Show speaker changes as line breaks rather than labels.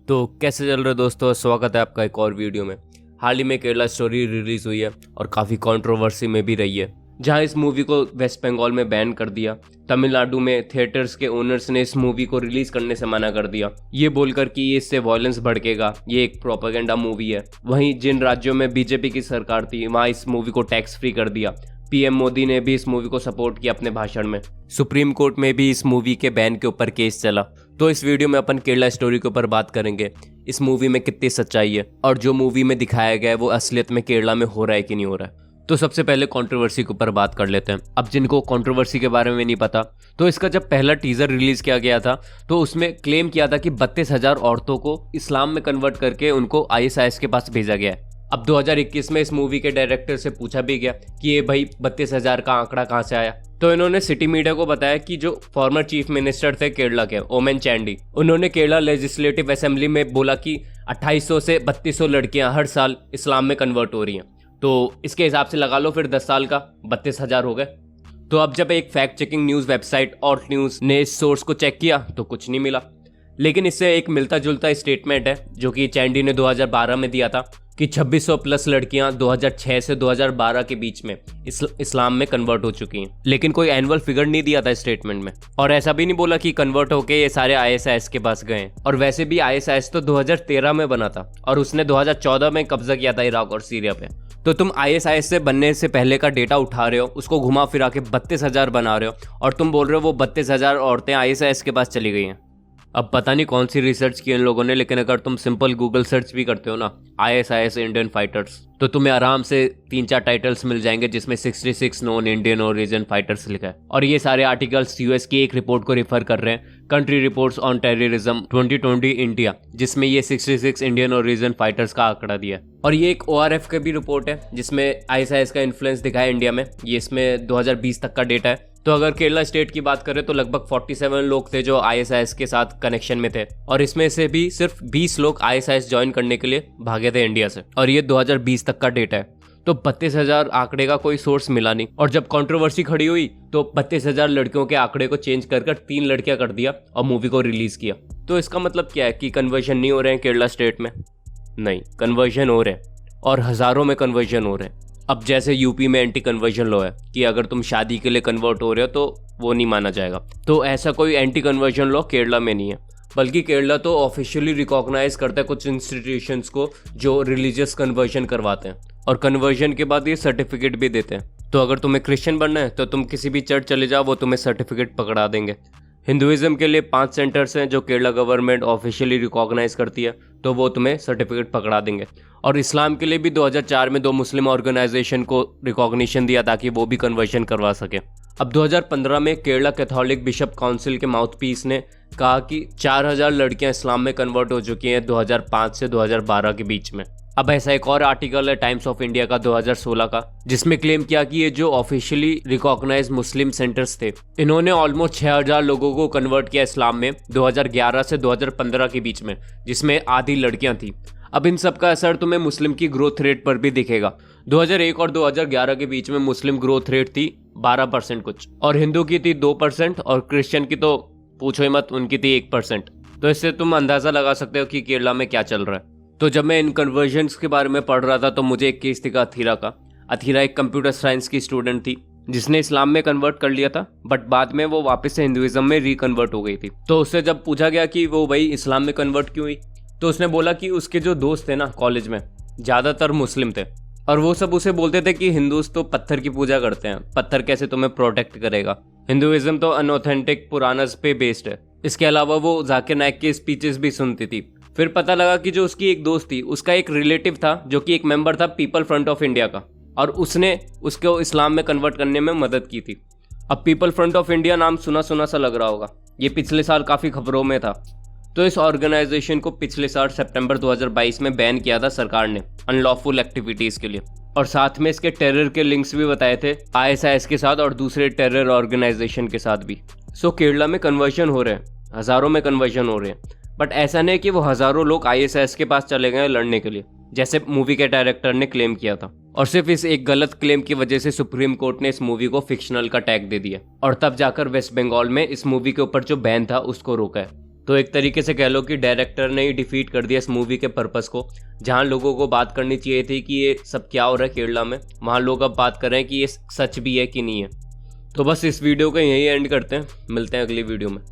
तो कैसे चल रहा है दोस्तों, स्वागत है आपका एक और वीडियो में। हाल ही में केरला स्टोरी रिलीज हुई है और काफ़ी कंट्रोवर्सी में भी रही है, जहां इस मूवी को वेस्ट बंगाल में बैन कर दिया। तमिलनाडु में थिएटर्स के ओनर्स ने इस मूवी को रिलीज करने से मना कर दिया, ये बोलकर कि ये इससे वायलेंस भड़केगा, ये एक प्रोपेगेंडा मूवी है। वहीं जिन राज्यों में बीजेपी की सरकार थी वहां इस मूवी को टैक्स फ्री कर दिया। पीएम मोदी ने भी इस मूवी को सपोर्ट किया अपने भाषण में। सुप्रीम कोर्ट में भी इस मूवी के बैन के ऊपर केस चला। तो इस वीडियो में अपन केरला स्टोरी के ऊपर बात करेंगे, इस मूवी में कितनी सच्चाई है और जो मूवी में दिखाया गया है वो असलियत में केरला में हो रहा है कि नहीं हो रहा है। तो सबसे पहले कंट्रोवर्सी के ऊपर बात कर लेते हैं। अब जिनको कंट्रोवर्सी के बारे में नहीं पता, तो इसका जब पहला टीजर रिलीज किया गया था तो उसमें क्लेम किया था कि 32,000 औरतों को इस्लाम में कन्वर्ट करके उनको ISIS के पास भेजा गया है। अब 2021 में इस मूवी के डायरेक्टर से पूछा भी गया कि ये भाई 32,000 का आंकड़ा कहाँ से आया, तो इन्होंने सिटी मीडिया को बताया कि जो फॉर्मर चीफ मिनिस्टर थे केरला के, ओमेन चांडी, उन्होंने केरला लेजिस्लेटिव असेंबली में बोला कि 2800 से 3200 लड़कियां हर साल इस्लाम में कन्वर्ट हो रही हैं। तो इसके हिसाब से लगा लो फिर 10 साल का 32,000 हो गए। तो अब जब एक fact checking news website alt news ने इस सोर्स को चेक किया तो कुछ नहीं मिला, लेकिन इससे एक मिलता जुलता स्टेटमेंट है जो कि चांडी ने 2012 में दिया था कि 2600 प्लस लड़कियां 2006 से 2012 के बीच में इस्लाम में कन्वर्ट हो चुकी हैं, लेकिन कोई एनुअल फिगर नहीं दिया था स्टेटमेंट में। और ऐसा भी नहीं बोला कि कन्वर्ट होके ये सारे ISIS के पास गए। और वैसे भी ISIS तो 2013 में बना था और उसने 2014 में कब्जा किया था इराक और सीरिया पे। तो तुम ISIS से बनने से पहले का डेटा उठा रहे हो, उसको घुमा फिरा के 32,000 बना रहे हो और तुम बोल रहे हो वो 32,000 औरतें ISIS के पास चली गई हैं। अब पता नहीं कौन सी रिसर्च की इन लोगों ने, लेकिन अगर तुम सिंपल गूगल सर्च भी करते हो ना ISIS इंडियन फाइटर्स, तो तुम्हें आराम से 3-4 टाइटल्स मिल जाएंगे जिसमें 66 नॉन इंडियन ओरिजिन फाइटर्स लिखा है। और ये सारे आर्टिकल्स US की एक रिपोर्ट को रेफर कर रहे हैं, country reports on terrorism 2020 India, जिसमें ये 66 इंडियन ओरिजिन फाइटर्स का आंकड़ा दिया है। और ये एक ORF की भी रिपोर्ट है जिसमें ISIS का इन्फ्लुएंस दिखा है इंडिया में। ये इसमें 2020 तक का डेटा है। तो अगर केरला स्टेट की बात करें तो लगभग 47 लोग थे जो ISIS के साथ कनेक्शन में थे, और इसमें से भी सिर्फ 20 लोग ISIS ज्वाइन करने के लिए भागे थे इंडिया से, और ये 2020 तक का डेटा है। तो 32,000 आंकड़े का कोई सोर्स मिला नहीं। और जब कंट्रोवर्सी खड़ी हुई तो 32,000 लड़कियों के आंकड़े को चेंज कर 3 लड़कियां कर दिया और मूवी को रिलीज किया। तो इसका मतलब क्या है कि कन्वर्जन नहीं हो रहे हैं केरला स्टेट में? नहीं, कन्वर्जन हो रहे हैं और हजारों में कन्वर्जन हो रहे हैं। अब जैसे यूपी में एंटी कन्वर्जन लॉ है कि अगर तुम शादी के लिए कन्वर्ट हो रहे हो तो वो नहीं माना जाएगा, तो ऐसा कोई एंटी कन्वर्जन लॉ केरला में नहीं है। बल्कि केरला तो ऑफिशियली रिकॉग्नाइज करता है कुछ इंस्टीट्यूशंस को जो रिलीजियस कन्वर्जन करवाते हैं, और कन्वर्जन के बाद ये सर्टिफिकेट भी देते हैं। तो अगर तुम्हें क्रिश्चियन बनना है तो तुम किसी भी चर्च चले जाओ, वो तुम्हें सर्टिफिकेट पकड़ा देंगे। हिंदुइज्म के लिए 5 सेंटर्स हैं जो केरला गवर्नमेंट ऑफिशियली रिकॉग्नाइज करती है, तो वो तुम्हें सर्टिफिकेट पकड़ा देंगे। और इस्लाम के लिए भी 2004 में 2 मुस्लिम ऑर्गेनाइजेशन को रिकॉग्निशन दिया ताकि वो भी कन्वर्जन करवा सके। अब 2015 में केरला कैथोलिक बिशप काउंसिल के माउथपीस ने कहा कि 4,000 लड़कियां इस्लाम में कन्वर्ट हो चुकी हैं 2005 से 2012 के बीच में। अब ऐसा एक और आर्टिकल है टाइम्स ऑफ इंडिया का 2016 का, जिसमें क्लेम किया कि ये जो ऑफिशियली रिकॉग्नाइज मुस्लिम सेंटर्स थे, इन्होंने ऑलमोस्ट 6,000 लोगों को कन्वर्ट किया इस्लाम में 2011 से 2015 के बीच में, जिसमें आधी लड़कियां थी। अब इन सब का असर तुम्हें मुस्लिम की ग्रोथ रेट पर भी दिखेगा। 2001 और 2011 के बीच में मुस्लिम ग्रोथ रेट थी 12% कुछ, और हिंदू की थी 2%, और क्रिश्चियन की तो पूछो ही मत, उनकी थी 1%। तो इससे तुम अंदाजा लगा सकते हो कि केरला में क्या चल रहा है। तो जब मैं इन कन्वर्जन्स के बारे में पढ़ रहा था तो मुझे एक केस दिखा अथीरा का। अथीरा एक कंप्यूटर साइंस की स्टूडेंट थी जिसने इस्लाम में कन्वर्ट कर लिया था, बट बाद में वो वापस से हिंदुइज्म में रिकन्वर्ट हो गई थी। तो उससे जब पूछा गया कि वो भाई इस्लाम में कन्वर्ट क्यों हुई, तो उसने बोला कि उसके जो दोस्त थे ना कॉलेज में, ज़्यादातर मुस्लिम थे, और वो सब उसे बोलते थे कि हिंदूज तो पत्थर की पूजा करते हैं, पत्थर कैसे तुम्हें प्रोटेक्ट करेगा, हिंदुइज्म तो अनऑथेंटिक पुरानास पे बेस्ड है। इसके अलावा वो जाकिर नाइक के स्पीचेस भी सुनती थी। फिर पता लगा कि जो उसकी एक दोस्त थी उसका एक रिलेटिव था जो कि एक मेंबर था पीपल फ्रंट ऑफ इंडिया का, और उसने उसको इस्लाम में कन्वर्ट करने में मदद की थी। अब पीपल फ्रंट ऑफ इंडिया नाम सुना सुना सा लग रहा होगा, ये पिछले साल काफ़ी खबरों में था। तो इस ऑर्गेनाइजेशन को पिछले साल सितंबर 2022 में बैन किया था सरकार ने अनलॉफुल एक्टिविटीज़ के लिए, और साथ में इसके टेरर के लिंक्स भी बताए थे ISIS के साथ और दूसरे टेरर ऑर्गेनाइजेशन के साथ भी। सो केरला में कन्वर्जन हो रहे हैं, हज़ारों में कन्वर्जन हो रहे हैं, बट ऐसा नहीं कि वो हज़ारों लोग ISIS के पास चले गए लड़ने के लिए, जैसे मूवी के डायरेक्टर ने क्लेम किया था। और सिर्फ इस एक गलत क्लेम की वजह से सुप्रीम कोर्ट ने इस मूवी को फिक्शनल का टैग दे दिया, और तब जाकर वेस्ट बंगाल में इस मूवी के ऊपर जो बैन था उसको रोका है। तो एक तरीके से कह लो कि डायरेक्टर ने ही डिफीट कर दिया इस मूवी के पर्पस को। जहां लोगों को बात करनी चाहिए थी कि ये सब क्या हो रहा है केरला में, वहां लोग अब बात कर रहे हैं कि ये सच भी है कि नहीं है। तो बस इस वीडियो को यहीं एंड करते हैं, मिलते हैं अगली वीडियो में।